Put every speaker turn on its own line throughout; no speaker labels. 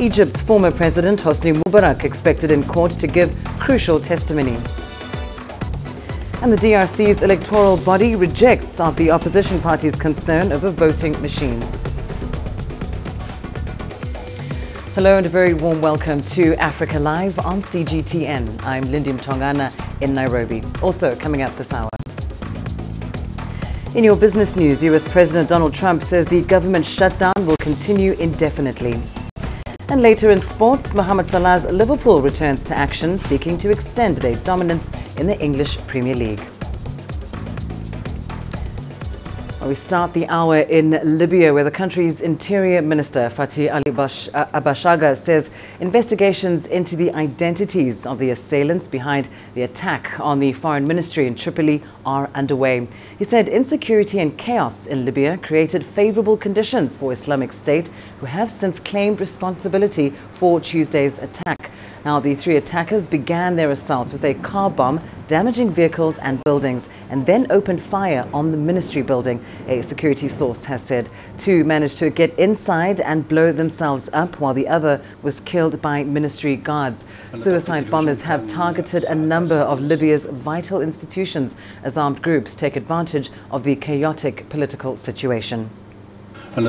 Egypt's former president Hosni Mubarak expected in court to give crucial testimony. And the DRC's electoral body rejects of the opposition party's concern over voting machines. Hello and a very warm welcome to Africa Live on CGTN. I'm Lindy Mtongana in Nairobi. Also coming up this hour. In your business news, US President Donald Trump says the government shutdown will continue indefinitely. And later in sports, Mohamed Salah's Liverpool returns to action, seeking to extend their dominance in the English Premier League. We start the hour in Libya, where the country's Interior Minister Fatih Ali Abashaga says investigations into the identities of the assailants behind the attack on the Foreign Ministry in Tripoli are underway. He said insecurity and chaos in Libya created favorable conditions for Islamic State, who have since claimed responsibility for Tuesday's attack. Now, the three attackers began their assault with a car bomb, damaging vehicles and buildings, and then opened fire on the ministry building, a security source has said. Two managed to get inside and blow themselves up, while the other was killed by ministry guards. Suicide bombers have targeted a number of Libya's vital institutions as armed groups take advantage of the chaotic political situation.
The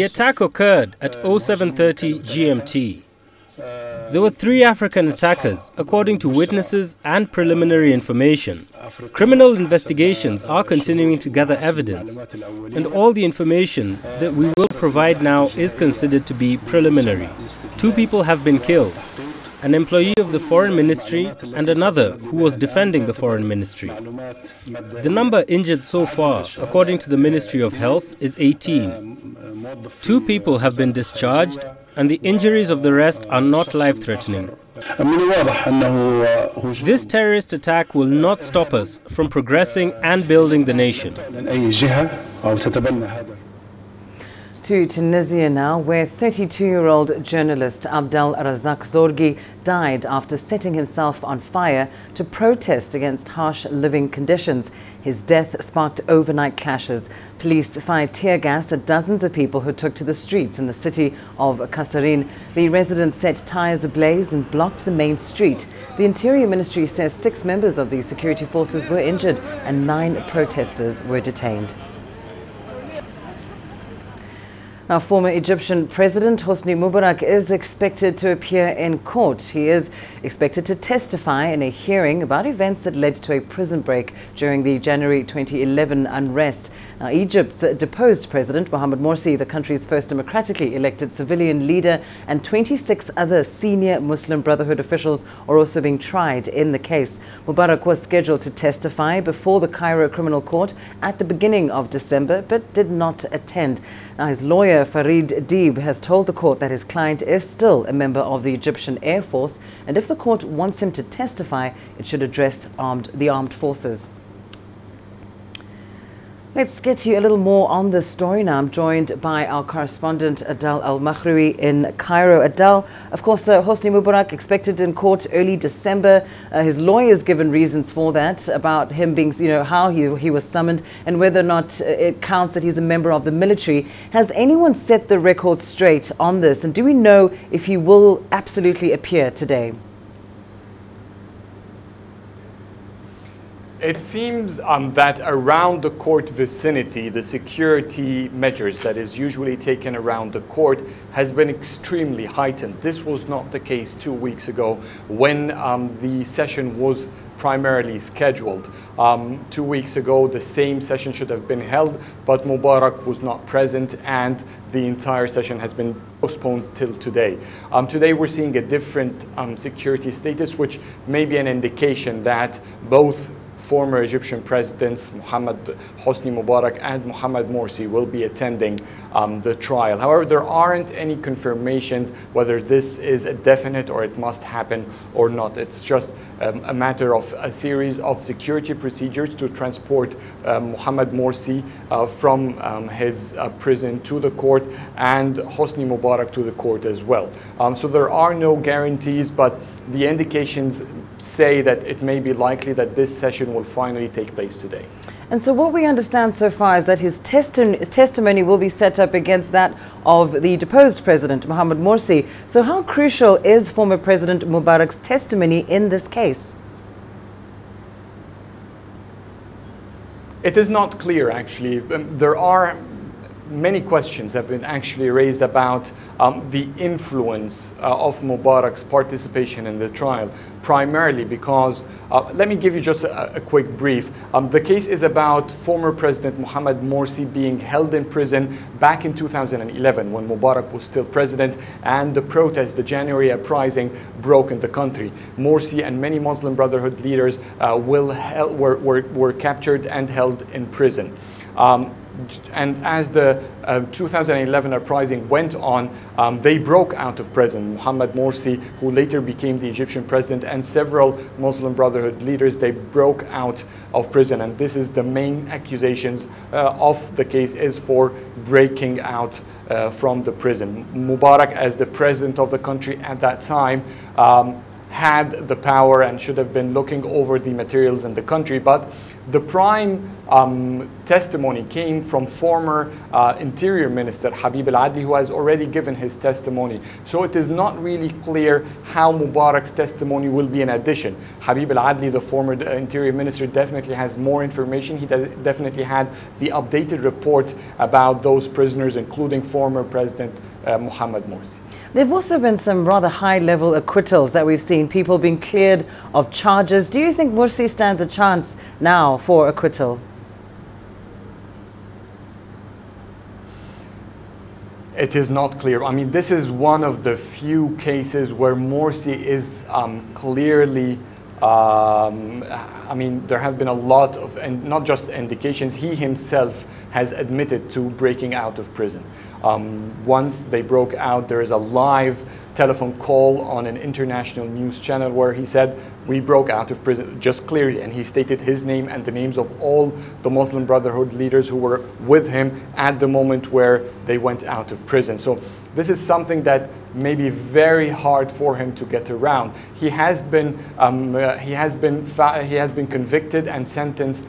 attack occurred at 07:30 GMT. There were 3 African attackers, according to witnesses and preliminary information. Criminal investigations are continuing to gather evidence, and all the information that we will provide now is considered to be preliminary. 2 people have been killed, an employee of the Foreign Ministry and another who was defending the Foreign Ministry. The number injured so far, according to the Ministry of Health, is 18. 2 people have been discharged, and the injuries of the rest are not life-threatening. This terrorist attack will not stop us from progressing and building the nation.
To Tunisia now, where 32-year-old journalist Abdel Razak Zorgi died after setting himself on fire to protest against harsh living conditions. His death sparked overnight clashes. Police fired tear gas at dozens of people who took to the streets in the city of Kasserine. The residents set tires ablaze and blocked the main street. The Interior Ministry says 6 members of the security forces were injured and 9 protesters were detained. Now, former Egyptian President Hosni Mubarak is expected to appear in court. He is expected to testify in a hearing about events that led to a prison break during the January 2011 unrest. Now, Egypt's deposed President Mohamed Morsi, the country's first democratically elected civilian leader, and 26 other senior Muslim Brotherhood officials are also being tried in the case. Mubarak was scheduled to testify before the Cairo Criminal Court at the beginning of December, but did not attend. Now, his lawyer Farid Deeb has told the court that his client is still a member of the Egyptian Air Force, and if the court wants him to testify, it should address the armed forces. Let's get to you a little more on this story now. I'm joined by our correspondent Adel Al-Makhraoui in Cairo. Adel, of course, Hosni Mubarak expected in court early December. His lawyers given reasons for that, about him being, how he was summoned and whether or not it counts that he's a member of the military. Has anyone set the record straight on this? And do we know if he will absolutely appear today?
It seems that around the court vicinity, the security measures that is usually taken around the court has been extremely heightened. This was not the case 2 weeks ago when the session was primarily scheduled. 2 weeks ago, the same session should have been held, but Mubarak was not present and the entire session has been postponed till today. Today we're seeing a different security status, which may be an indication that both former Egyptian presidents Mohamed Hosni Mubarak and Mohamed Morsi will be attending the trial. However, there aren't any confirmations whether this is a definite or it must happen or not. It's just a matter of a series of security procedures to transport Mohamed Morsi from his prison to the court and Hosni Mubarak to the court as well. So there are no guarantees, but the indications say that it may be likely that this session will finally take place today.
And so what we understand so far is that his testimony will be set up against that of the deposed President, Mohamed Morsi. So how crucial is former President Mubarak's testimony in this case?
It is not clear, actually. There are many questions have been actually raised about the influence of Mubarak's participation in the trial, primarily because, let me give you just a quick brief. The case is about former President Mohamed Morsi being held in prison back in 2011 when Mubarak was still president and the protest, the January uprising, broke in the country. Morsi and many Muslim Brotherhood leaders were captured and held in prison. And as the 2011 uprising went on, they broke out of prison. Mohamed Morsi, who later became the Egyptian president, and several Muslim Brotherhood leaders, they broke out of prison. And this is the main accusations of the case, is for breaking out from the prison. Mubarak, as the president of the country at that time, had the power and should have been looking over the materials in the country, but the prime testimony came from former Interior Minister Habib al-Adli, who has already given his testimony. So it is not really clear how Mubarak's testimony will be in addition. Habib al-Adli, the former Interior Minister, definitely has more information. He definitely had the updated report about those prisoners, including former President Mohamed Morsi.
There have also been some rather high-level acquittals that we've seen, people being cleared of charges. Do you think Morsi stands a chance now for acquittal?
It is not clear. I mean, this is one of the few cases where Morsi is clearly, I mean, there have been a lot of, and not just indications, he himself has admitted to breaking out of prison. Once they broke out, there is a live telephone call on an international news channel where he said, we broke out of prison, just clearly, and he stated his name and the names of all the Muslim Brotherhood leaders who were with him at the moment where they went out of prison. So this is something that may be very hard for him to get around. He has been convicted and sentenced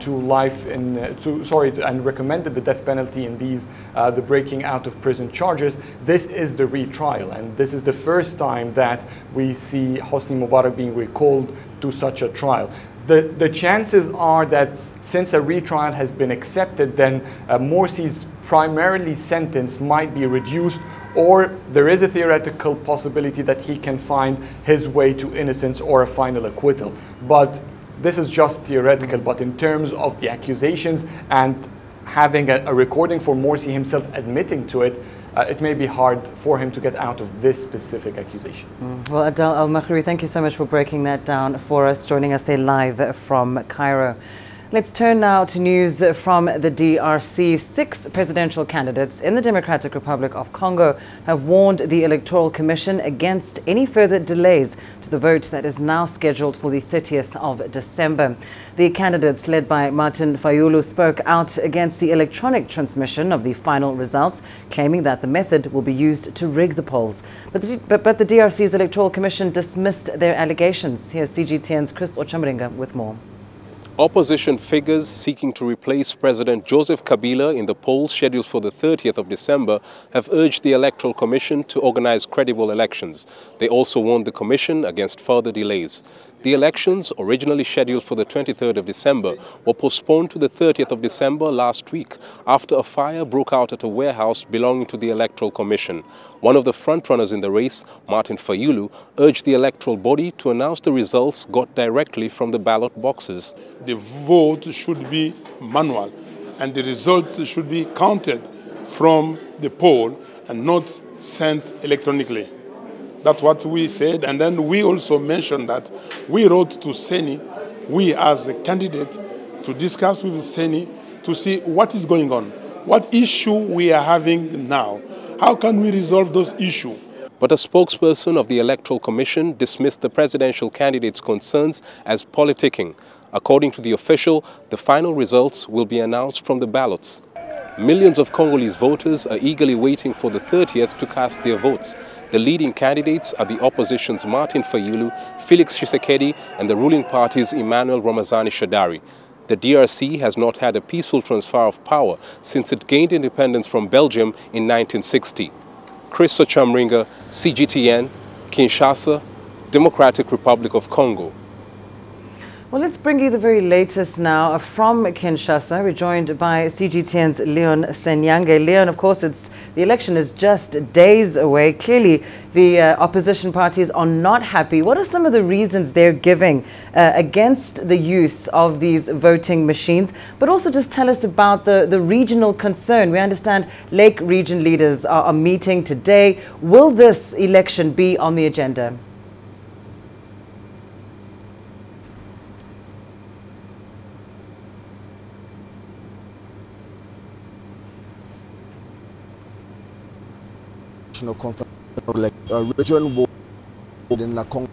to life in and recommended the death penalty in these the breaking out of prison charges. This is the retrial, and this is the first time that we see Hosni Mubarak being recalled to such a trial. The chances are that since a retrial has been accepted, then Morsi's primarily sentence might be reduced, or there is a theoretical possibility that he can find his way to innocence or a final acquittal. But this is just theoretical. But in terms of the accusations and having a recording for Morsi himself admitting to it, it may be hard for him to get out of this specific accusation.
Well, Adel Al-Makhroui, thank you so much for breaking that down for us, joining us there live from Cairo. Let's turn now to news from the DRC. 6 presidential candidates in the Democratic Republic of Congo have warned the Electoral Commission against any further delays to the vote that is now scheduled for the 30th of December. The candidates, led by Martin Fayulu, spoke out against the electronic transmission of the final results, claiming that the method will be used to rig the polls. But the DRC's Electoral Commission dismissed their allegations. Here's CGTN's Chris Ochamringa with more.
Opposition figures seeking to replace President Joseph Kabila in the polls scheduled for the 30th of December have urged the Electoral Commission to organize credible elections. They also warned the Commission against further delays. The elections, originally scheduled for the 23rd of December, were postponed to the 30th of December last week after a fire broke out at a warehouse belonging to the Electoral Commission. One of the frontrunners in the race, Martin Fayulu, urged the electoral body to announce the results got directly from the ballot boxes.
The vote should be manual and the result should be counted from the poll and not sent electronically. That's what we said, and then we also mentioned that we wrote to Seni, we as a candidate, to discuss with Seni to see what is going on, what issue we are having now, how can we resolve those issues.
But a spokesperson of the Electoral Commission dismissed the presidential candidate's concerns as politicking. According to the official, the final results will be announced from the ballots. Millions of Congolese voters are eagerly waiting for the 30th to cast their votes. The leading candidates are the opposition's Martin Fayulu, Felix Tshisekedi, and the ruling party's Emmanuel Ramazani Shadari. The DRC has not had a peaceful transfer of power since it gained independence from Belgium in 1960. Chris Ochamringa, CGTN, Kinshasa, Democratic Republic of Congo.
Well, let's bring you the very latest now from Kinshasa. We're joined by CGTN's Leon Senyange. Leon, of course, the election is just days away. Clearly, the opposition parties are not happy. What are some of the reasons they're giving against the use of these voting machines? But also just tell us about the regional concern. We understand Lake region leaders are meeting today. Will this election be on the agenda?
Conference, like region will in the Congo,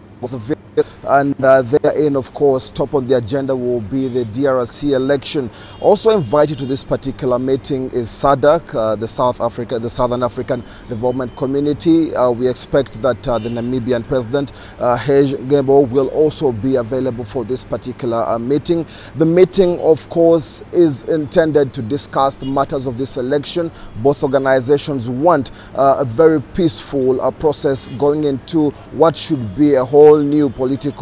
and therein, of course, top on the agenda will be the DRC election. Also invited to this particular meeting is SADC, the Southern African Development Community. We expect that the Namibian President Hage Geingob will also be available for this particular meeting. The meeting, of course, is intended to discuss the matters of this election. Both organizations want a very peaceful process going into what should be a whole new political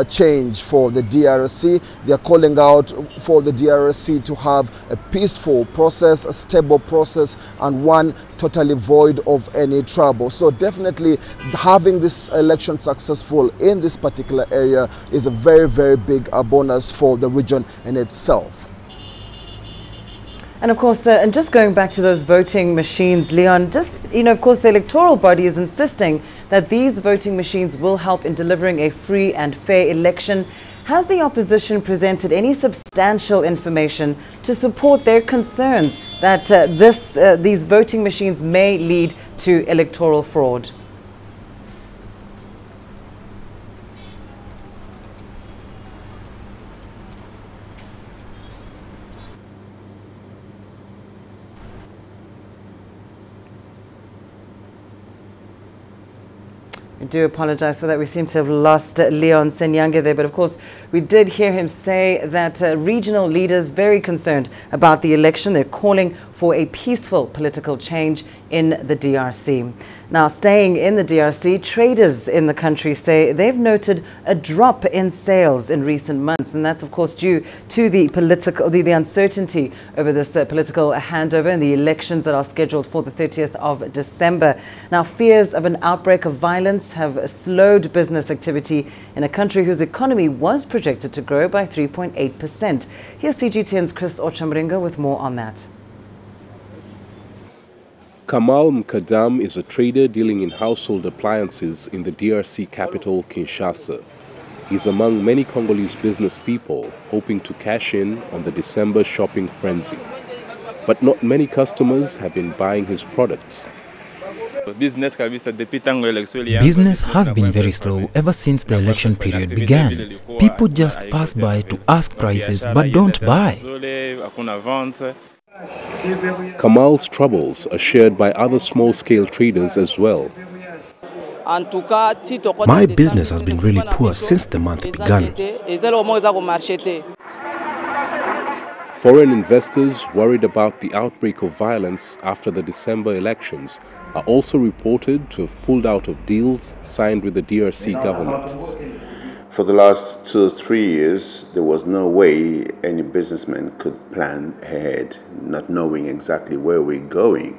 change for the DRC. They are calling out for the DRC to have a peaceful process, a stable process, and one totally void of any trouble. So definitely having this election successful in this particular area is a very, very big bonus for the region in itself.
And of course, and just going back to those voting machines, Leon, just, of course, the electoral body is insisting that these voting machines will help in delivering a free and fair election. Has the opposition presented any substantial information to support their concerns that these voting machines may lead to electoral fraud? I do apologize for that. We seem to have lost Leon Senyange there. But of course, we did hear him say that regional leaders very concerned about the election. They're calling for a peaceful political change in the DRC. Now, staying in the DRC, traders in the country say they've noted a drop in sales in recent months. And that's, of course, due to the uncertainty over this political handover and the elections that are scheduled for the 30th of December. Now, fears of an outbreak of violence have slowed business activity in a country whose economy was projected to grow by 3.8%. Here's CGTN's Chris Ochamringa with more on that.
Kamal Mkadam is a trader dealing in household appliances in the DRC capital, Kinshasa. He's among many Congolese business people hoping to cash in on the December shopping frenzy. But not many customers have been buying his products.
Business has been very slow ever since the election period began. People just pass by to ask prices but don't buy.
Kamal's troubles are shared by other small-scale traders as well.
My business has been really poor since the month began.
Foreign investors worried about the outbreak of violence after the December elections are also reported to have pulled out of deals signed with the DRC government.
For the last 2 or 3 years, there was no way any businessman could plan ahead, not knowing exactly where we're going.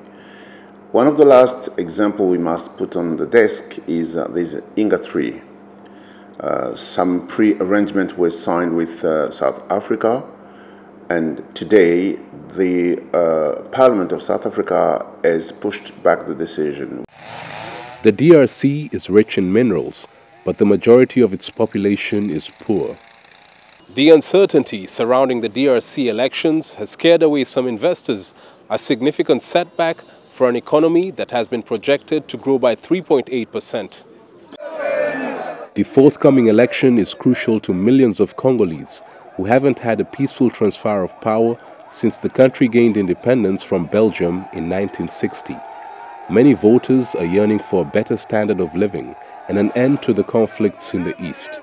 One of the last examples we must put on the desk is this Inga tree. Some pre-arrangement was signed with South Africa, and today the Parliament of South Africa has pushed back the decision.
The DRC is rich in minerals, but the majority of its population is poor. The uncertainty surrounding the DRC elections has scared away some investors, a significant setback for an economy that has been projected to grow by 3.8%. The forthcoming election is crucial to millions of Congolese who haven't had a peaceful transfer of power since the country gained independence from Belgium in 1960. Many voters are yearning for a better standard of living and an end to the conflicts in the East.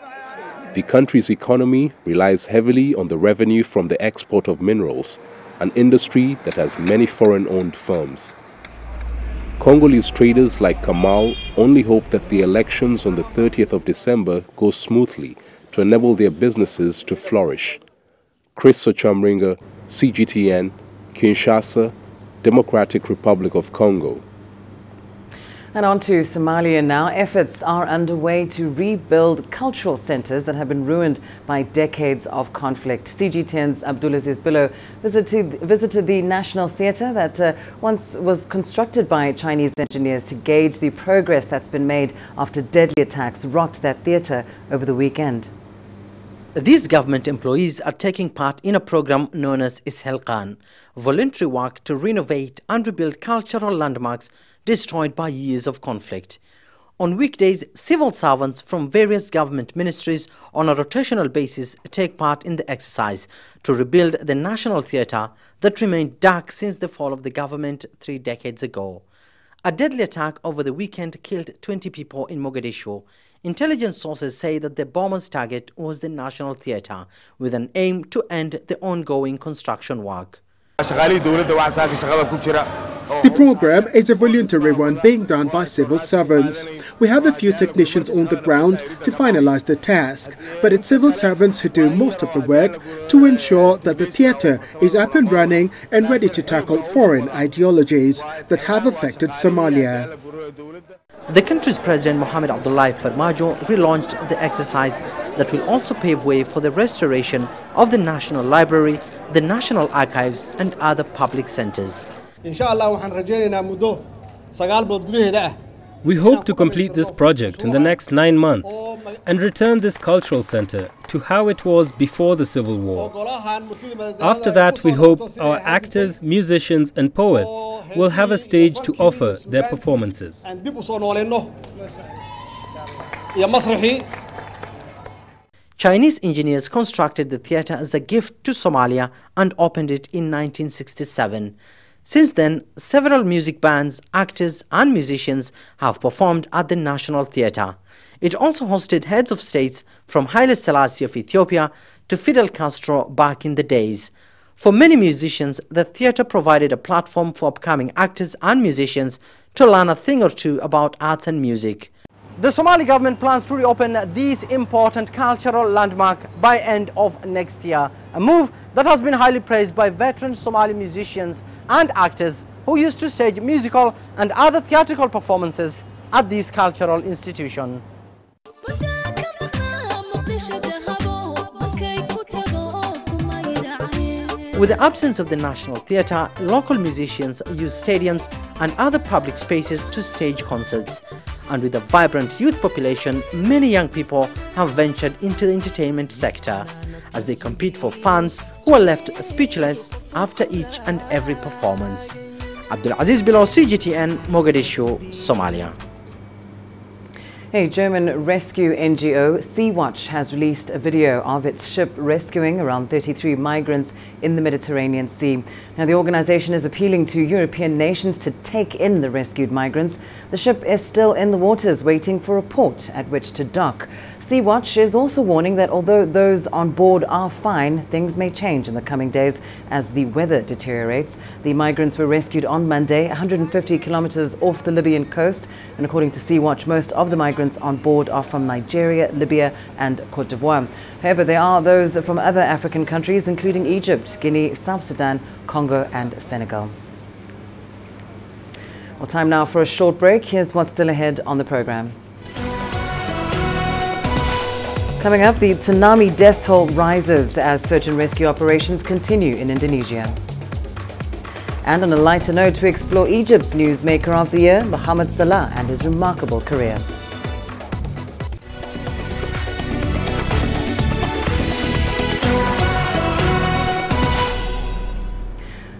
The country's economy relies heavily on the revenue from the export of minerals, an industry that has many foreign-owned firms. Congolese traders like Kamal only hope that the elections on the 30th of December go smoothly to enable their businesses to flourish. Chris Ochamringa, CGTN, Kinshasa, Democratic Republic of Congo.
And on to Somalia now. Efforts are underway to rebuild cultural centers that have been ruined by decades of conflict. CGTN's Abdulaziz Bilo visited the National Theatre that once was constructed by Chinese engineers to gauge the progress that's been made after deadly attacks rocked that theatre over the weekend.
These government employees are taking part in a program known as Ishelqan, voluntary work to renovate and rebuild cultural landmarks destroyed by years of conflict. On weekdays, civil servants from various government ministries on a rotational basis take part in the exercise to rebuild the National Theatre that remained dark since the fall of the government 3 decades ago. A deadly attack over the weekend killed 20 people in Mogadishu. Intelligence sources say that the bombers' target was the National Theatre, with an aim to end the ongoing construction work.
The program is a voluntary one being done by civil servants. We have a few technicians on the ground to finalize the task, but it's civil servants who do most of the work to ensure that the theatre is up and running and ready to tackle foreign ideologies that have affected Somalia.
The country's President Mohamed Abdullahi Farmajo relaunched the exercise that will also pave way for the restoration of the National Library, the National Archives and other public centers.
We hope to complete this project in the next 9 months and return this cultural center to how it was before the Civil War. After that, we hope our actors, musicians and poets will have a stage to offer their performances.
Chinese engineers constructed the theatre as a gift to Somalia and opened it in 1967. Since then, several music bands, actors and musicians have performed at the National Theatre. It also hosted heads of states from Haile Selassie of Ethiopia to Fidel Castro back in the days. For many musicians, the theatre provided a platform for upcoming actors and musicians to learn a thing or two about arts and music. The Somali government plans to reopen this important cultural landmark by end of next year, a move that has been highly praised by veteran Somali musicians and actors who used to stage musical and other theatrical performances at this cultural institution. With the absence of the National Theatre, local musicians use stadiums and other public spaces to stage concerts. And with a vibrant youth population, many young people have ventured into the entertainment sector as they compete for fans who are left speechless after each and every performance. Abdulaziz Bilo, CGTN, Mogadishu, Somalia.
A German rescue NGO, Sea-Watch, has released a video of its ship rescuing around 33 migrants in the Mediterranean Sea. Now, the organization is appealing to European nations to take in the rescued migrants. The ship is still in the waters waiting for a port at which to dock. Sea-Watch is also warning that although those on board are fine, things may change in the coming days as the weather deteriorates. The migrants were rescued on Monday, 150 kilometers off the Libyan coast. And according to Sea-Watch, most of the migrants on board are from Nigeria, Libya and Cote d'Ivoire. However, there are those from other African countries, including Egypt, Guinea, South Sudan, Congo and Senegal. Well, time now for a short break. Here's what's still ahead on the program. Coming up, the tsunami death toll rises as search and rescue operations continue in Indonesia. And on a lighter note, we explore Egypt's newsmaker of the year, Mohamed Salah, and his remarkable career.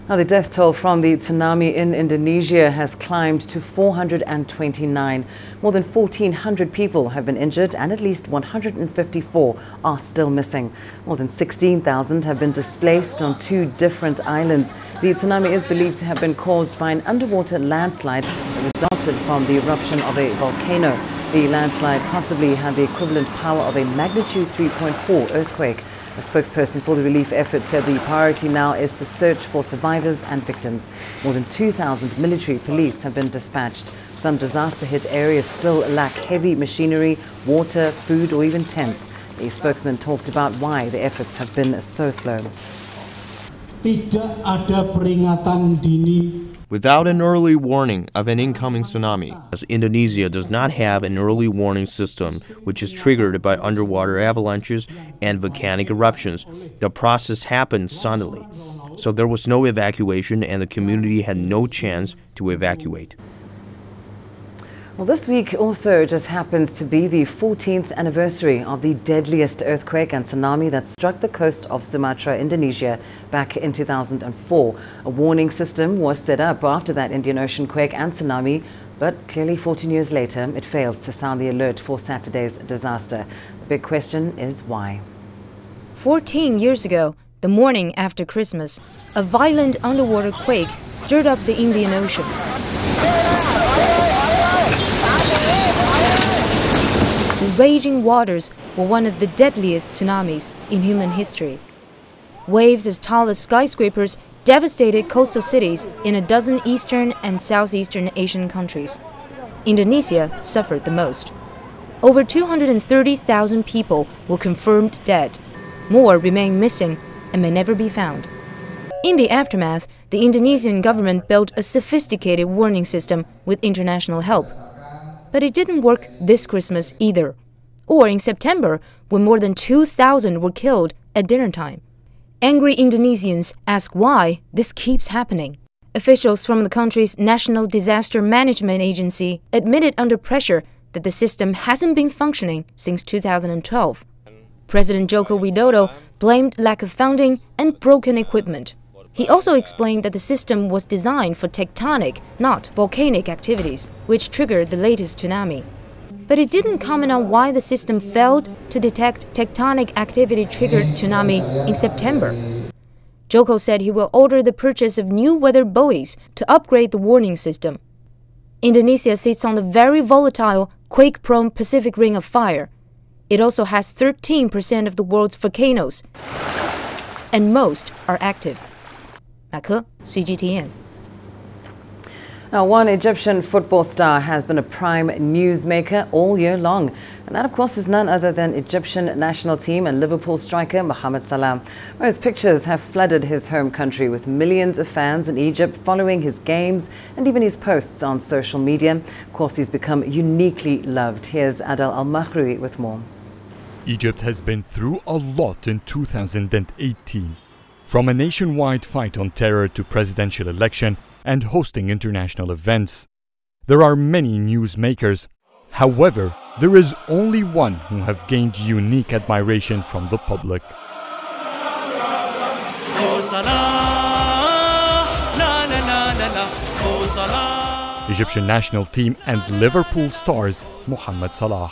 Now, the death toll from the tsunami in Indonesia has climbed to 429. More than 1,400 people have been injured and at least 154 are still missing. More than 16,000 have been displaced on 2 different islands. The tsunami is believed to have been caused by an underwater landslide that resulted from the eruption of a volcano. The landslide possibly had the equivalent power of a magnitude 3.4 earthquake. A spokesperson for the relief effort said the priority now is to search for survivors and victims. More than 2,000 military police have been dispatched. Some disaster-hit areas still lack heavy machinery, water, food or even tents. The spokesman talked about why the efforts have been so slow.
Tidak ada peringatan dini.
Without an early warning of an incoming tsunami, as Indonesia does not have an early warning system which is triggered by underwater avalanches and volcanic eruptions. The process happened suddenly, so there was no evacuation and the community had no chance to evacuate.
Well, this week also just happens to be the 14th anniversary of the deadliest earthquake and tsunami that struck the coast of Sumatra, Indonesia, back in 2004. A warning system was set up after that Indian Ocean quake and tsunami, but clearly 14 years later, it fails to sound the alert for Saturday's disaster. The big question is why.
14 years ago, the morning after Christmas, a violent underwater quake stirred up the Indian Ocean. The raging waters were one of the deadliest tsunamis in human history. Waves as tall as skyscrapers devastated coastal cities in a dozen Eastern and Southeastern Asian countries. Indonesia suffered the most. Over 230,000 people were confirmed dead. More remain missing and may never be found. In the aftermath, the Indonesian government built a sophisticated warning system with international help. But it didn't work this Christmas either, or in September when more than 2,000 were killed at dinner time. Angry Indonesians ask why this keeps happening. Officials from the country's National Disaster Management Agency admitted under pressure that the system hasn't been functioning since 2012. President Joko Widodo blamed lack of funding and broken equipment. He also explained that the system was designed for tectonic, not volcanic activities, which triggered the latest tsunami. But it didn't comment on why the system failed to detect tectonic activity-triggered tsunami in September. Joko said he will order the purchase of new weather buoys to upgrade the warning system. Indonesia sits on the very volatile, quake-prone Pacific Ring of Fire. It also has 13% of the world's volcanoes, and most are active. CGTN.
Now, one Egyptian football star has been a prime newsmaker all year long. And that, of course, is none other than Egyptian national team and Liverpool striker Mohamed Salah. His pictures have flooded his home country with millions of fans in Egypt following his games and even his posts on social media. Of course, he's become uniquely loved. Here's Adel Al-Mahroui with more.
Egypt has been through a lot in 2018. From a nationwide fight on terror to presidential election and hosting international events. There are many newsmakers. However, there is only one who have gained unique admiration from the public. Egyptian national team and Liverpool stars Mohamed Salah.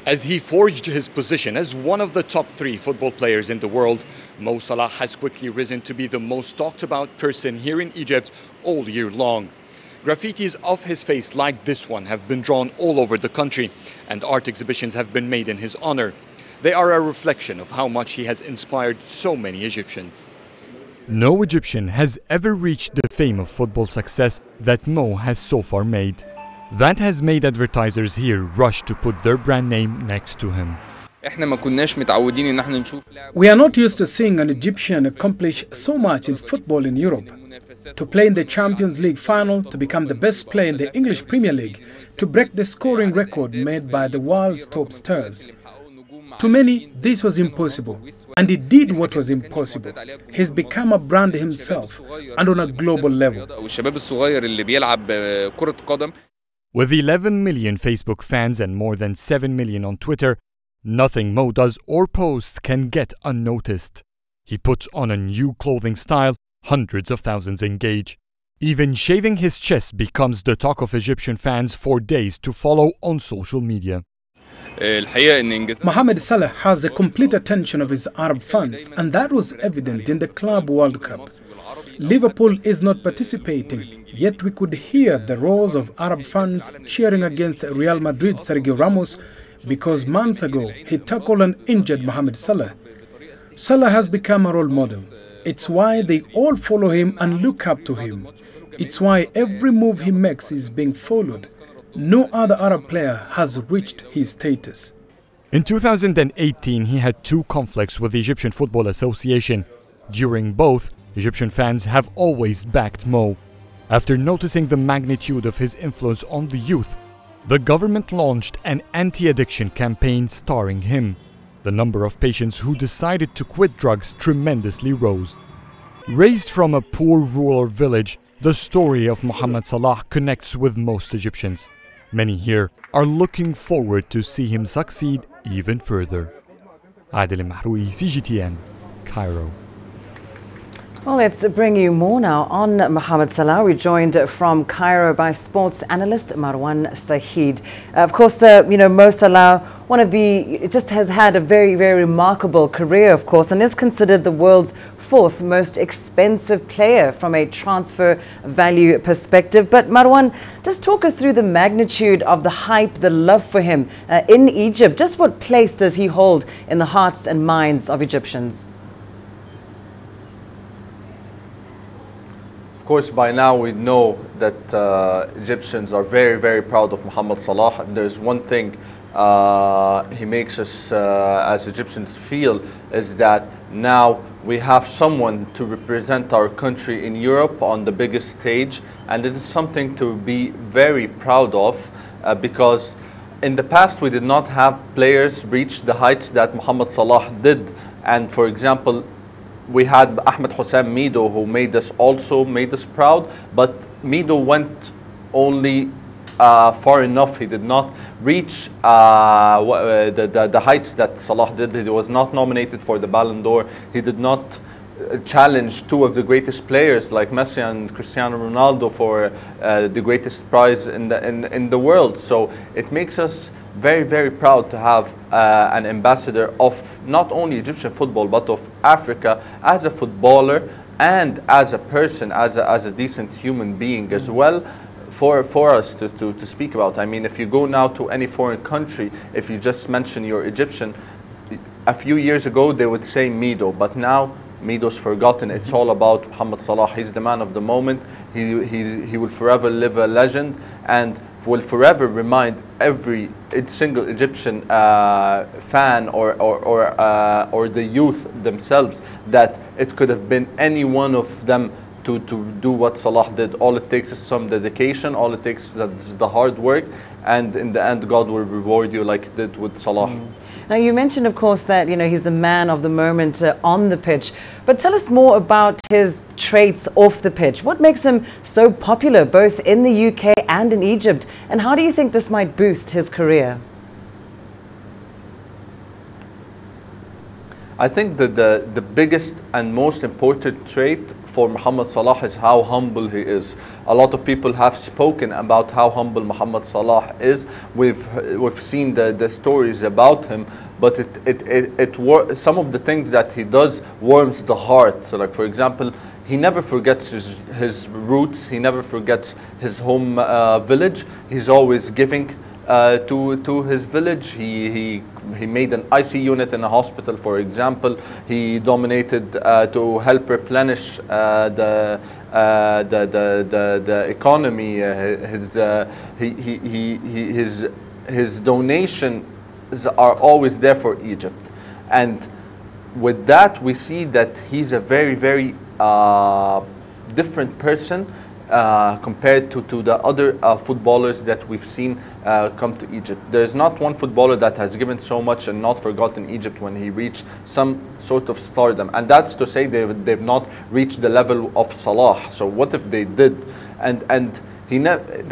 As he forged his position as one of the top 3 football players in the world, Mo Salah has quickly risen to be the most talked about person here in Egypt all year long. Graffitis of his face like this one have been drawn all over the country, and art exhibitions have been made in his honor. They are a reflection of how much he has inspired so many Egyptians.
No Egyptian has ever reached the fame of football success that Mo has so far made. That has made advertisers here rush to put their brand name next to him.
We are not used to seeing an Egyptian accomplish so much in football in Europe. To play in the Champions League final, to become the best player in the English Premier League, to break the scoring record made by the world's top stars. To many, this was impossible, and he did what was impossible. He's become a brand himself, and on a global level.
With 11 million Facebook fans and more than 7 million on Twitter, nothing Mo does or posts can get unnoticed. He puts on a new clothing style, hundreds of thousands engage. Even shaving his chest becomes the talk of Egyptian fans for days to follow on social media.
Mohamed Salah has the complete attention of his Arab fans, and that was evident in the Club World Cup. Liverpool is not participating, yet we could hear the roars of Arab fans cheering against Real Madrid Sergio Ramos because months ago he tackled and injured Mohamed Salah. Salah has become a role model. It's why they all follow him and look up to him. It's why every move he makes is being followed. No other Arab player has reached his status.
In 2018, he had 2 conflicts with the Egyptian Football Association. During both, Egyptian fans have always backed Mo. After noticing the magnitude of his influence on the youth, the government launched an anti-addiction campaign starring him. The number of patients who decided to quit drugs tremendously rose. Raised from a poor rural village, the story of Mohamed Salah connects with most Egyptians. Many here are looking forward to see him succeed even further. Adil Mahroui, CGTN, Cairo.
Well, let's bring you more now on Mohamed Salah. We're joined from Cairo by sports analyst Marwan Saheed. Of course, Mo Salah, just has had a very, very remarkable career, of course, and is considered the world's 4th most expensive player from a transfer value perspective. But Marwan, just talk us through the magnitude of the hype, the love for him in Egypt. Just what place does he hold in the hearts and minds of Egyptians?
Of course, by now we know that Egyptians are very, very proud of Mohamed Salah. There's one thing he makes us as Egyptians feel is that now we have someone to represent our country in Europe on the biggest stage, and it is something to be very proud of because in the past we did not have players reach the heights that Mohamed Salah did. And for example, we had Ahmed Hossein Mido, who made us proud, but Mido went only far enough. He did not reach the heights that Salah did. He was not nominated for the Ballon d'Or. He did not challenge 2 of the greatest players like Messi and Cristiano Ronaldo for the greatest prize in the world. So it makes us very, very proud to have an ambassador of not only Egyptian football but of Africa as a footballer and as a person, as a decent human being as well, for us to speak about. I mean, if you go now to any foreign country, if you just mention you're Egyptian, a few years ago they would say Mido, but now Mido's forgotten. It's all about Mohamed Salah. He's the man of the moment. He will forever live a legend and will forever remind every single Egyptian fan or the youth themselves that it could have been any one of them to do what Salah did. All it takes is some dedication, all it takes is the hard work, and in the end God will reward you like it did with Salah.
Now, you mentioned, of course, that he's the man of the moment on the pitch. But tell us more about his traits off the pitch. What makes him so popular, both in the UK and in Egypt? And how do you think this might boost his career?
I think that the biggest and most important trait for Mohamed Salah is how humble he is. A lot of people have spoken about how humble Mohamed Salah is. We've seen the stories about him, but some of the things that he does warms the heart. So, like for example, he never forgets his roots. He never forgets his home village. He's always giving to his village. He made an IC unit in a hospital, for example. He dominated to help replenish the economy. His donations are always there for Egypt, and with that we see that he's a very, very different person compared to the other footballers that we've seen come to Egypt. There's not one footballer that has given so much and not forgotten Egypt when he reached some sort of stardom. And that's to say they've not reached the level of Salah. So what if they did? And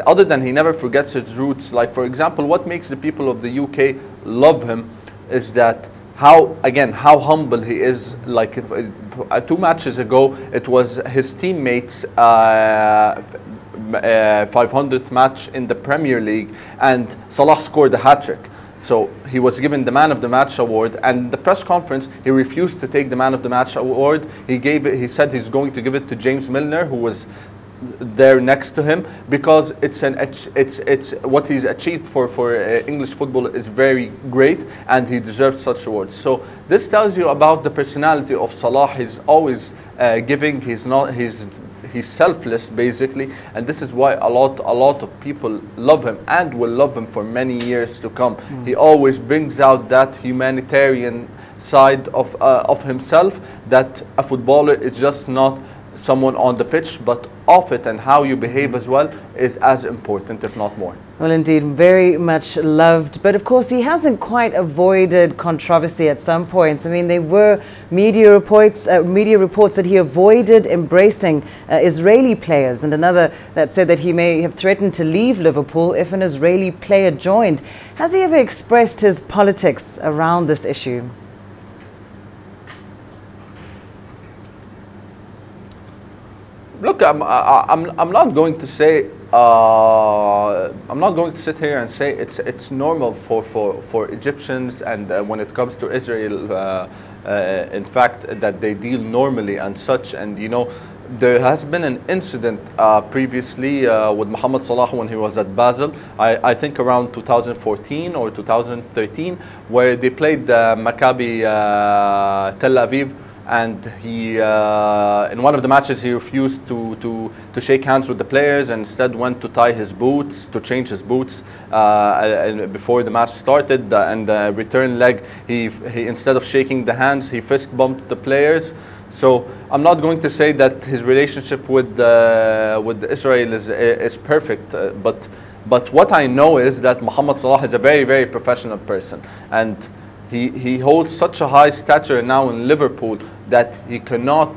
other than he never forgets his roots, like for example, what makes the people of the UK love him is that how humble he is. Like 2 matches ago, it was his teammates' 500th match in the Premier League, and Salah scored a hat-trick.
So he was given the Man of the Match award, and the press conference he refused to take the Man of the Match award. He said he's going to give it to James Milner, who was there next to him, because it's what he's achieved for English football is very great, and he deserves such awards. So this tells you about the personality of Salah. He's always giving. He's selfless, basically, and this is why a lot of people love him and will love him for many years to come. He always brings out that humanitarian side of himself, that a footballer is just not someone on the pitch, but off it, and how you behave as well is as important, if not more.
Well, indeed, very much loved. But of course, he hasn't quite avoided controversy at some points. I mean, there were media reports that he avoided embracing Israeli players, and another that said that he may have threatened to leave Liverpool if an Israeli player joined. Has he ever expressed his politics around this issue?
Look, I'm not going to say I'm not going to sit here and say it's normal for Egyptians, and when it comes to Israel, in fact, that they deal normally and such. And you know, there has been an incident previously with Mohamed Salah when he was at Basel, I think around 2014 or 2013, where they played Maccabi Tel Aviv. And he, in one of the matches, he refused to shake hands with the players, and instead went to tie his boots, to change his boots before the match started. And the return leg, he instead of shaking the hands, he fist bumped the players. So I'm not going to say that his relationship with Israel is perfect, but what I know is that Mohamed Salah is a very, very professional person, and he holds such a high stature now in Liverpool that he cannot,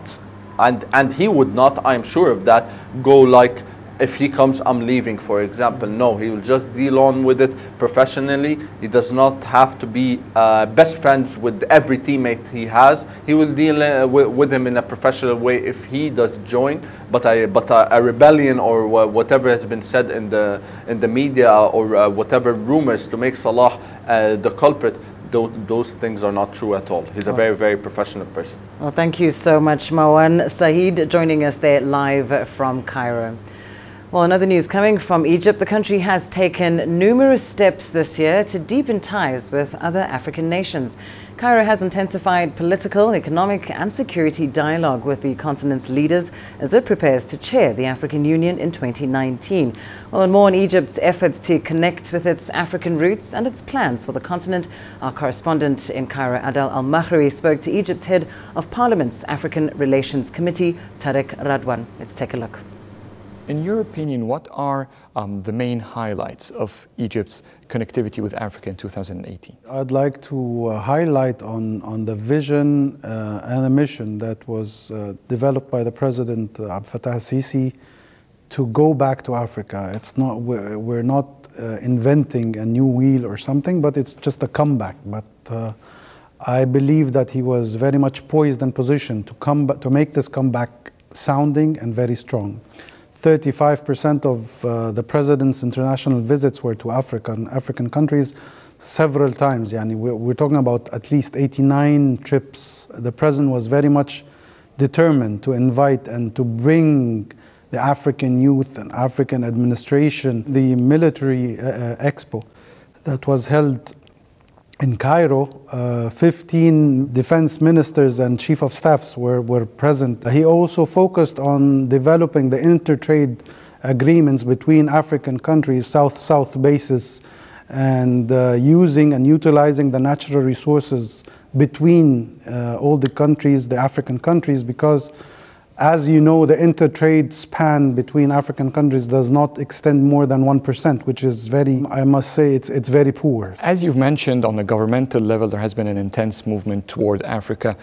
and he would not, I'm sure of that, go like, if he comes, I'm leaving, for example. No, he will just deal on with it professionally. He does not have to be best friends with every teammate he has. He will deal with him in a professional way if he does join. But a rebellion or whatever has been said in the media, or whatever rumors to make Salah the culprit, those things are not true at all. He's a very, very professional person.
Well, thank you so much, Marwan Saeed, joining us there live from Cairo. Well, in other news coming from Egypt, the country has taken numerous steps this year to deepen ties with other African nations. Cairo has intensified political, economic and security dialogue with the continent's leaders as it prepares to chair the African Union in 2019. Well, and more on Egypt's efforts to connect with its African roots and its plans for the continent, our correspondent in Cairo, Adel Al-Mahrawi, spoke to Egypt's head of Parliament's African Relations Committee, Tarek Radwan. Let's take a look.
In your opinion, what are the main highlights of Egypt's connectivity with Africa in 2018?
I'd like to highlight on the vision and the mission that was developed by the President Abdel Fattah al-Sisi to go back to Africa. It's not, we're not inventing a new wheel or something, but it's just a comeback. But I believe that he was very much poised and positioned to make this comeback sounding and very strong. 35% of the President's international visits were to Africa and African countries several times. Yani we're talking about at least 89 trips. The President was very much determined to invite and to bring the African youth and African administration. The military expo that was held in Cairo, 15 defense ministers and chief of staffs were present. He also focused on developing the intertrade agreements between African countries, South-South basis, and using and utilizing the natural resources between all the countries, the African countries, because as you know, the intertrade span between African countries does not extend more than 1%, which is very, I must say, it's very poor.
As you've mentioned, on the governmental level, there has been an intense movement toward Africa.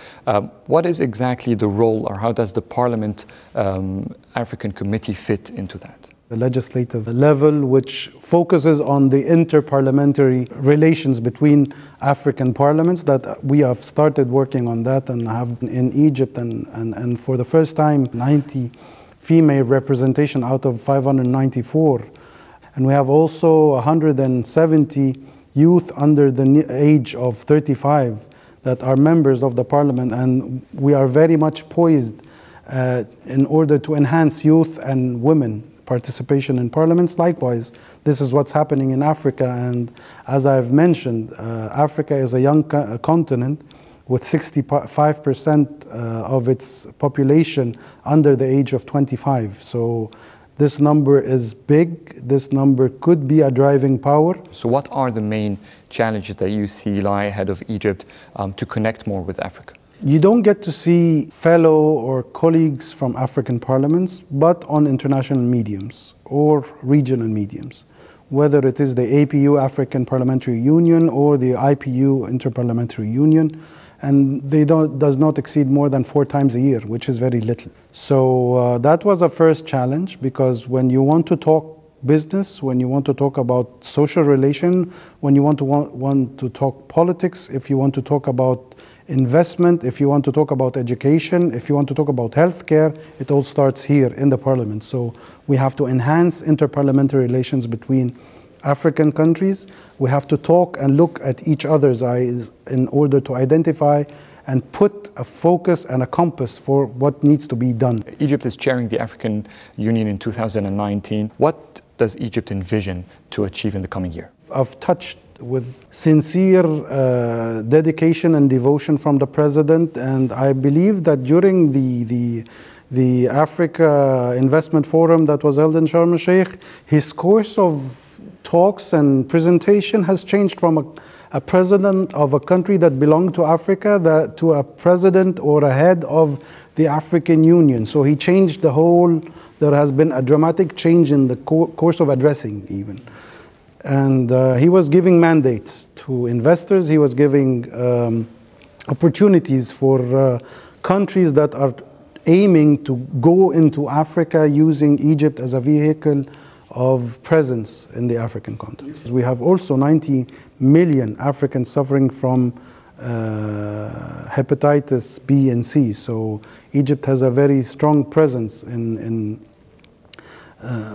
What is exactly the role, or how does the Parliament African Committee fit into that?
The legislative level, which focuses on the interparliamentary relations between African parliaments, that we have started working on that and have in Egypt, and for the first time 90 female representation out of 594. And we have also 170 youth under the age of 35 that are members of the parliament, and we are very much poised in order to enhance youth and women participation in parliaments. Likewise, this is what's happening in Africa, and as I've mentioned, Africa is a young continent with 65% of its population under the age of 25. So this number is big. This number could be a driving power.
So what are the main challenges that you see lie ahead of Egypt to connect more with Africa?
You don't get to see fellow or colleagues from African parliaments, but on international mediums or regional mediums, whether it is the APU, African Parliamentary Union, or the IPU, Interparliamentary Union, and they does not exceed more than 4 times a year, which is very little. So that was a first challenge, because when you want to talk business, when you want to talk about social relation, when you want to talk politics, if you want to talk about investment, if you want to talk about education, if you want to talk about healthcare, it all starts here in the parliament. So we have to enhance interparliamentary relations between African countries. We have to talk and look at each other's eyes in order to identify and put a focus and a compass for what needs to be done.
Egypt is chairing the African Union in 2019. What does Egypt envision to achieve in the coming year?
I've touched with sincere dedication and devotion from the president, and I believe that during the Africa Investment Forum that was held in Sharm el-Sheikh, his course of talks and presentation has changed from a president of a country that belonged to Africa to a president or a head of the African Union. So he changed the whole, there has been a dramatic change in the course of addressing even. And he was giving mandates to investors, he was giving opportunities for countries that are aiming to go into Africa using Egypt as a vehicle of presence in the African continent. We have also 90 million Africans suffering from hepatitis B and C. So Egypt has a very strong presence in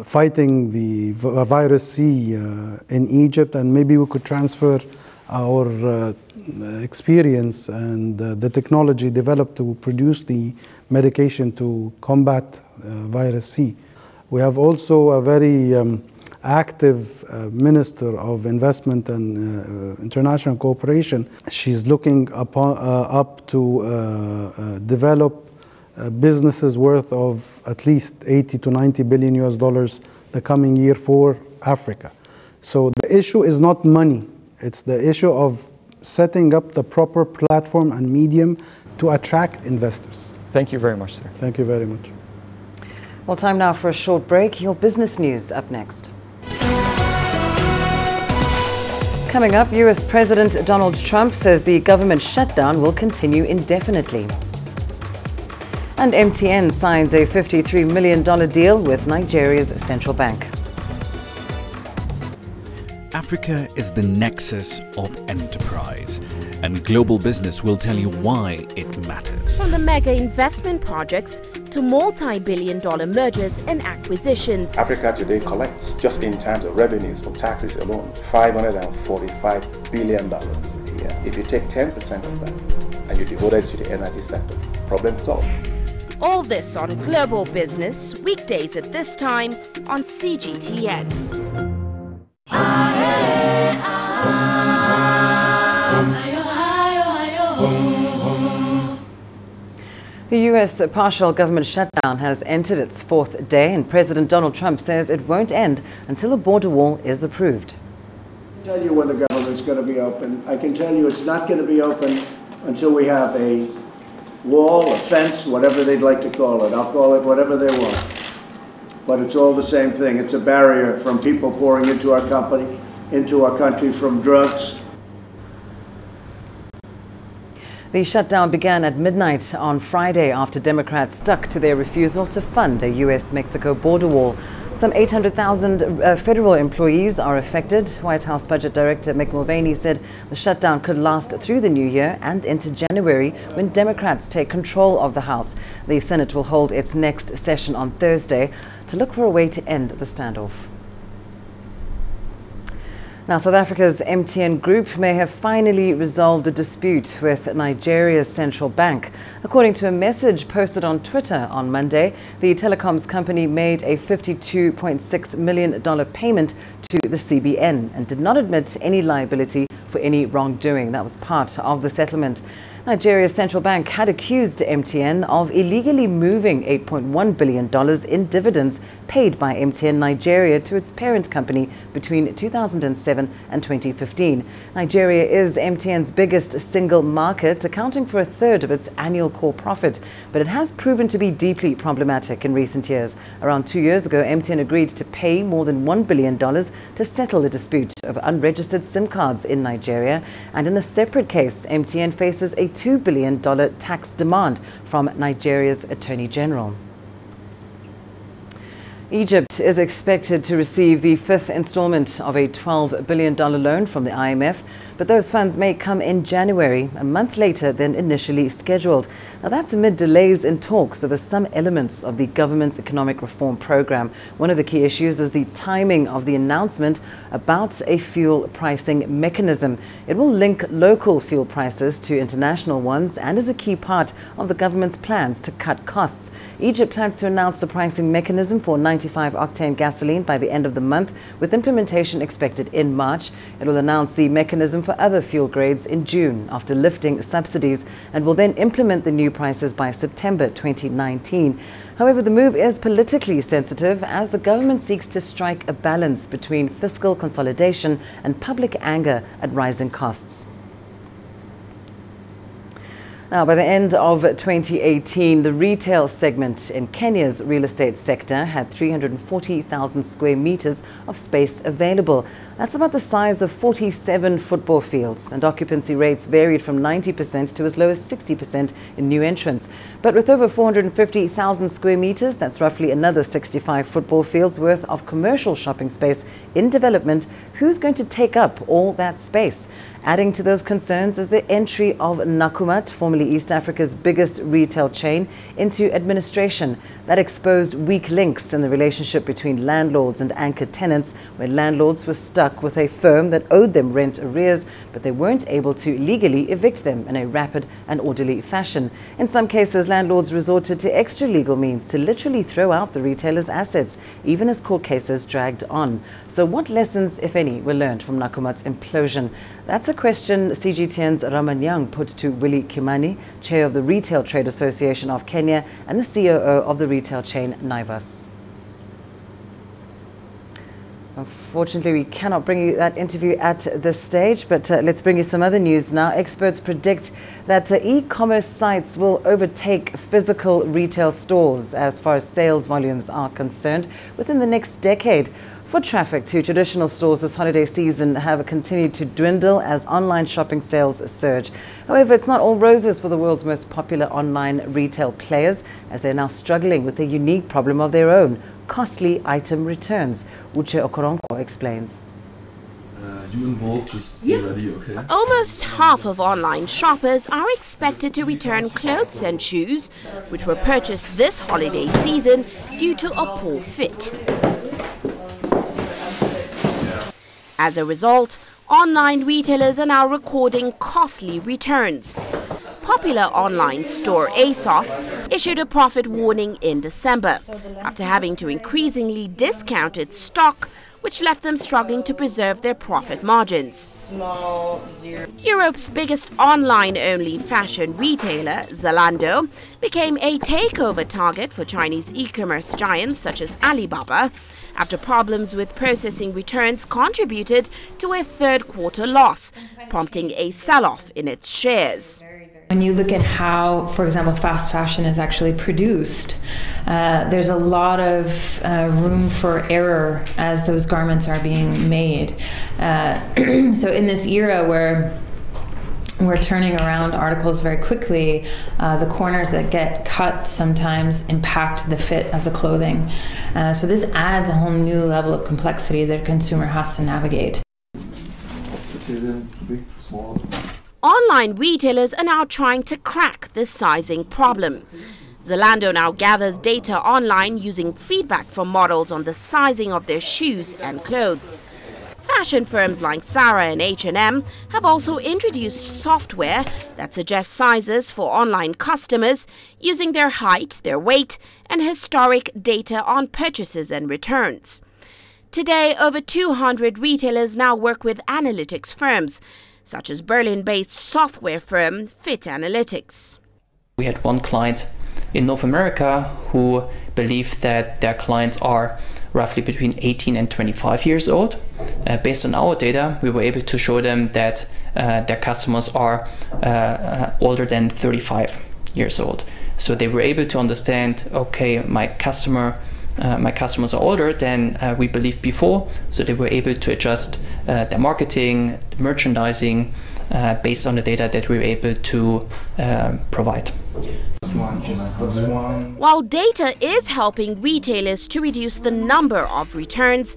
fighting the virus C in Egypt, and maybe we could transfer our experience and the technology developed to produce the medication to combat virus C. We have also a very active Minister of Investment and International Cooperation. She's looking up to develop businesses worth of at least 80 to 90 billion US dollars the coming year for Africa. So the issue is not money, it's the issue of setting up the proper platform and medium to attract investors.
Thank you very much, sir.
Thank you very much.
Well, time now for a short break. Your business news up next. Coming up, US President Donald Trump says the government shutdown will continue indefinitely. And MTN signs a $53 million deal with Nigeria's central bank.
Africa is the nexus of enterprise, and global business will tell you why it matters.
From the mega investment projects to multi-billion-dollar mergers and acquisitions.
Africa today collects, just in terms of revenues from taxes alone, $545 billion a year. If you take 10% of that and you devote it to the energy sector, problem solved.
All this on Global Business, weekdays at this time on CGTN.
The U.S. partial government shutdown has entered its 4th day, and President Donald Trump says it won't end until a border wall is approved.
I can tell you when the government's going to be open. I can tell you it's not going to be open until we have a wall, a fence, whatever they'd like to call it. I'll call it whatever they want. But it's all the same thing. It's a barrier from people pouring into our company, into our country from drugs.
The shutdown began at midnight on Friday after Democrats stuck to their refusal to fund a U.S.-Mexico border wall. Some 800,000 federal employees are affected. White House Budget Director Mick Mulvaney said the shutdown could last through the new year and into January when Democrats take control of the House. The Senate will hold its next session on Thursday to look for a way to end the standoff. Now, South Africa's MTN Group may have finally resolved a dispute with Nigeria's central bank. According to a message posted on Twitter on Monday, the telecoms company made a $52.6 million payment to the CBN and did not admit any liability for any wrongdoing. That was part of the settlement. Nigeria's central bank had accused MTN of illegally moving $8.1 billion in dividends paid by MTN Nigeria to its parent company between 2007 and 2015. Nigeria is MTN's biggest single market, accounting for a third of its annual core profit, but it has proven to be deeply problematic in recent years. Around 2 years ago, MTN agreed to pay more than $1 billion to settle the dispute over unregistered SIM cards in Nigeria, and in a separate case, MTN faces a $2 billion tax demand from Nigeria's Attorney General. Egypt is expected to receive the fifth installment of a $12 billion loan from the IMF, but those funds may come in January, a month later than initially scheduled. Now, that's amid delays in talks over some elements of the government's economic reform program. One of the key issues is the timing of the announcement about a fuel pricing mechanism. It will link local fuel prices to international ones and is a key part of the government's plans to cut costs. Egypt plans to announce the pricing mechanism for 95-octane gasoline by the end of the month, with implementation expected in March. It will announce the mechanism for other fuel grades in June after lifting subsidies, and will then implement the new prices by September 2019. However, the move is politically sensitive as the government seeks to strike a balance between fiscal consolidation and public anger at rising costs. Now, by the end of 2018, the retail segment in Kenya's real estate sector had 340,000 square meters of space available. That's about the size of 47 football fields, and occupancy rates varied from 90% to as low as 60% in new entrants. But with over 450,000 square meters, that's roughly another 65 football fields worth of commercial shopping space in development. Who's going to take up all that space? Adding to those concerns is the entry of Nakumatt, formerly East Africa's biggest retail chain, into administration. That exposed weak links in the relationship between landlords and anchor tenants, where landlords were stuck with a firm that owed them rent arrears, but they weren't able to legally evict them in a rapid and orderly fashion. In some cases, landlords resorted to extra legal means to literally throw out the retailer's assets, even as court cases dragged on. So what lessons, if any, were learned from Nakumatt's implosion? That's a question CGTN's Ramanyang put to Willie Kimani, chair of the Retail Trade Association of Kenya and the COO of the retail chain Naivas. Unfortunately, we cannot bring you that interview at this stage, but let's bring you some other news now. Experts predict that e-commerce sites will overtake physical retail stores as far as sales volumes are concerned within the next decade. Foot traffic to traditional stores this holiday season have continued to dwindle as online shopping sales surge. However, it's not all roses for the world's most popular online retail players, as they're now struggling with a unique problem of their own: costly item returns. Uche Okoronko explains.
You involved, just be ready, okay?
Almost half of online shoppers are expected to return clothes and shoes which were purchased this holiday season due to a poor fit. As a result, online retailers are now recording costly returns. Popular online store ASOS issued a profit warning in December after having to increasingly discount its stock, which left them struggling to preserve their profit margins. Europe's biggest online-only fashion retailer, Zalando, became a takeover target for Chinese e-commerce giants such as Alibaba, after problems with processing returns contributed to a third-quarter loss, prompting a sell-off in its shares.
When you look at how, for example, fast fashion is actually produced, there's a lot of room for error as those garments are being made. So in this era where we're turning around articles very quickly, the corners that get cut sometimes impact the fit of the clothing. So this adds a whole new level of complexity that a consumer has to navigate.
Online retailers are now trying to crack this sizing problem. Zalando now gathers data online using feedback from models on the sizing of their shoes and clothes. Fashion firms like Zara and H&M have also introduced software that suggests sizes for online customers using their height, their weight, and historic data on purchases and returns. Today, over 200 retailers now work with analytics firms, such as Berlin-based software firm Fit Analytics.
We had one client in North America who believed that their clients are roughly between 18 and 25 years old. Based on our data, we were able to show them that their customers are older than 35 years old. So they were able to understand, okay, my customers are older than we believed before, so they were able to adjust their marketing, merchandising, based on the data that we were able to provide.
While data is helping retailers to reduce the number of returns,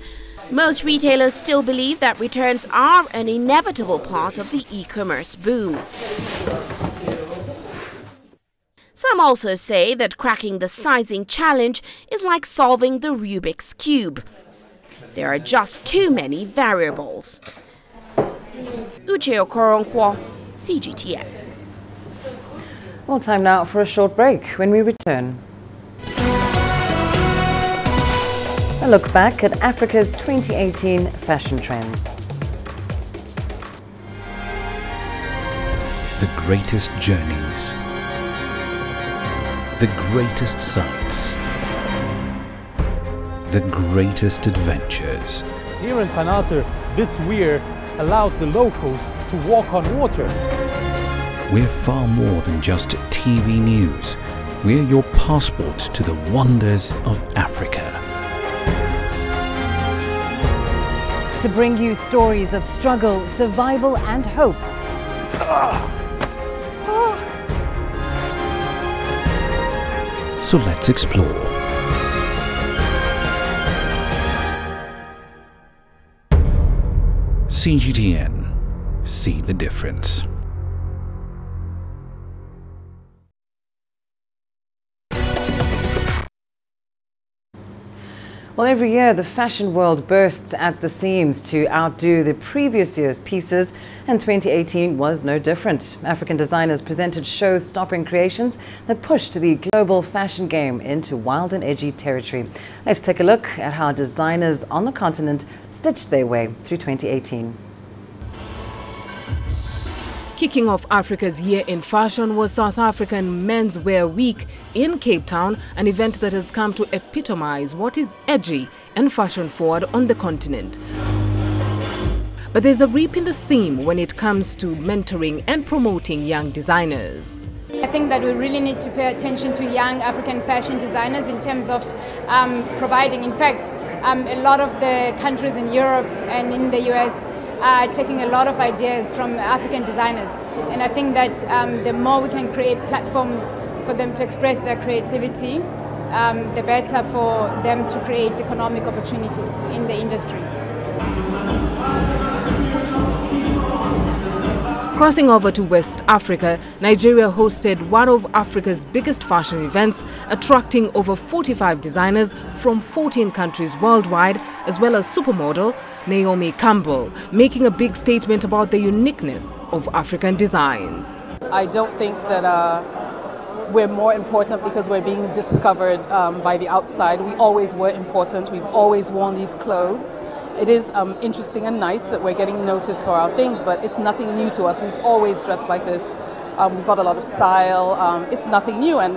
most retailers still believe that returns are an inevitable part of the e-commerce boom. Some also say that cracking the sizing challenge is like solving the Rubik's Cube. There are just too many variables. Uche Okoronkwo, CGTN.
Well, time now for a short break. When we return, a look back at Africa's 2018 fashion trends.
The greatest journeys, the greatest sights, the greatest adventures.
Here in Panata, this weir allows the locals to walk on water.
We're far more than just TV news. We're your passport to the wonders of Africa.
To bring you stories of struggle, survival and hope.
So let's explore. CGTN. See the difference.
Well, every year the fashion world bursts at the seams to outdo the previous year's pieces, and 2018 was no different. African designers presented show-stopping creations that pushed the global fashion game into wild and edgy territory. Let's take a look at how designers on the continent stitched their way through 2018.
Kicking off Africa's Year in Fashion was South African Menswear Week in Cape Town, an event that has come to epitomize what is edgy and fashion-forward on the continent. But there's a rip in the seam when it comes to mentoring and promoting young designers.
I think that we really need to pay attention to young African fashion designers in terms of providing. In fact, a lot of the countries in Europe and in the US are taking a lot of ideas from African designers. And I think that the more we can create platforms for them to express their creativity, the better for them to create economic opportunities in the industry.
Crossing over to West Africa, Nigeria hosted one of Africa's biggest fashion events, attracting over 45 designers from 14 countries worldwide, as well as supermodel Naomi Campbell, making a big statement about the uniqueness of African designs.
I don't think that we're more important because we're being discovered by the outside. We always were important. We've always worn these clothes. It is interesting and nice that we're getting noticed for our things, but it's nothing new to us. We've always dressed like this. We've got a lot of style. It's nothing new, and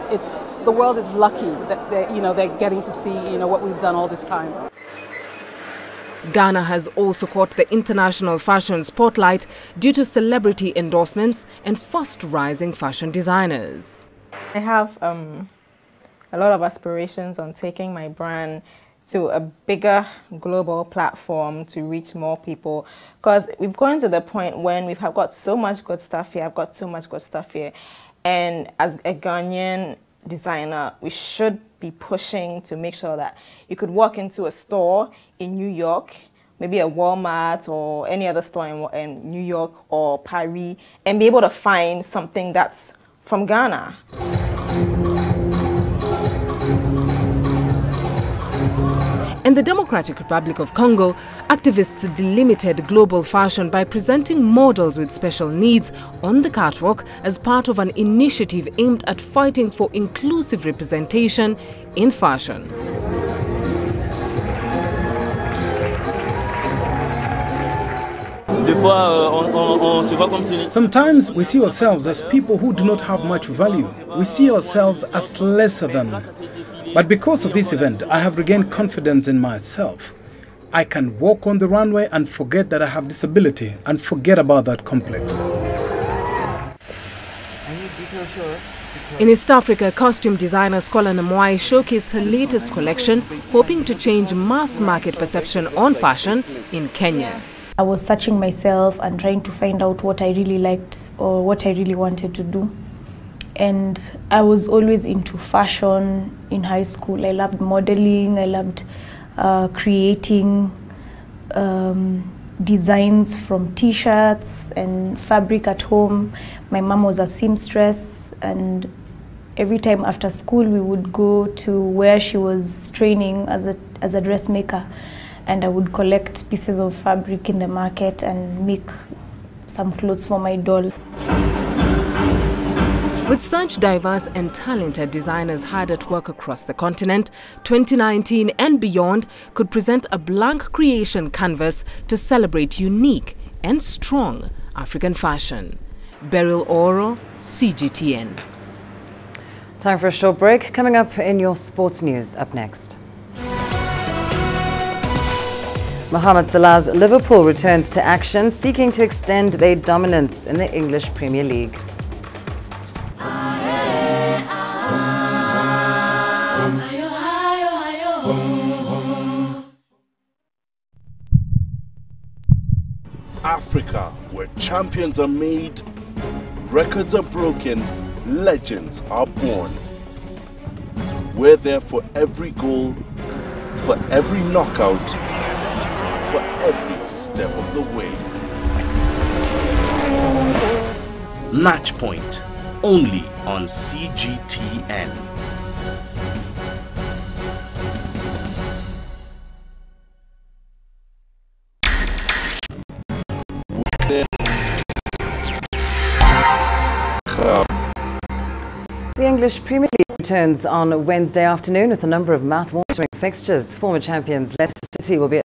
the world is lucky that they're getting to see what we've done all this time.
Ghana has also caught the international fashion spotlight due to celebrity endorsements and fast-rising fashion designers.
I have a lot of aspirations on taking my brand to a bigger global platform to reach more people, because we've gotten to the point when we've got so much good stuff here. I've got so much good stuff here, and as a Ghanaian designer, we should be pushing to make sure that you could walk into a store in New York, maybe a Walmart or any other store in New York or Paris, and be able to find something that's from Ghana.
In the Democratic Republic of Congo, activists delimited global fashion by presenting models with special needs on the catwalk as part of an initiative aimed at fighting for inclusive representation in fashion.
Sometimes we see ourselves as people who do not have much value. We see ourselves as lesser than. But because of this event, I have regained confidence in myself. I can walk on the runway and forget that I have disability and forget about that complex.
In East Africa, costume designer Skola Namwai showcased her latest collection, hoping to change mass market perception on fashion in Kenya.
I was searching myself and trying to find out what I really liked or what I really wanted to do. And I was always into fashion in high school. I loved modeling, I loved creating designs from t-shirts and fabric at home. My mom was a seamstress, and every time after school we would go to where she was training as a dressmaker. And I would collect pieces of fabric in the market and make some clothes for my doll.
With such diverse and talented designers hard at work across the continent, 2019 and beyond could present a blank creation canvas to celebrate unique and strong African fashion. Beryl Oro, CGTN.
Time for a short break. Coming up in your sports news up next. Mohamed Salah's Liverpool returns to action, seeking to extend their dominance in the English Premier League.
Africa, where champions are made, records are broken, legends are born. We're there for every goal, for every knockout, for every step of the way. Match Point, only on CGTN.
The English Premier League returns on Wednesday afternoon with a number of mouth-watering fixtures. Former champions Leicester City will be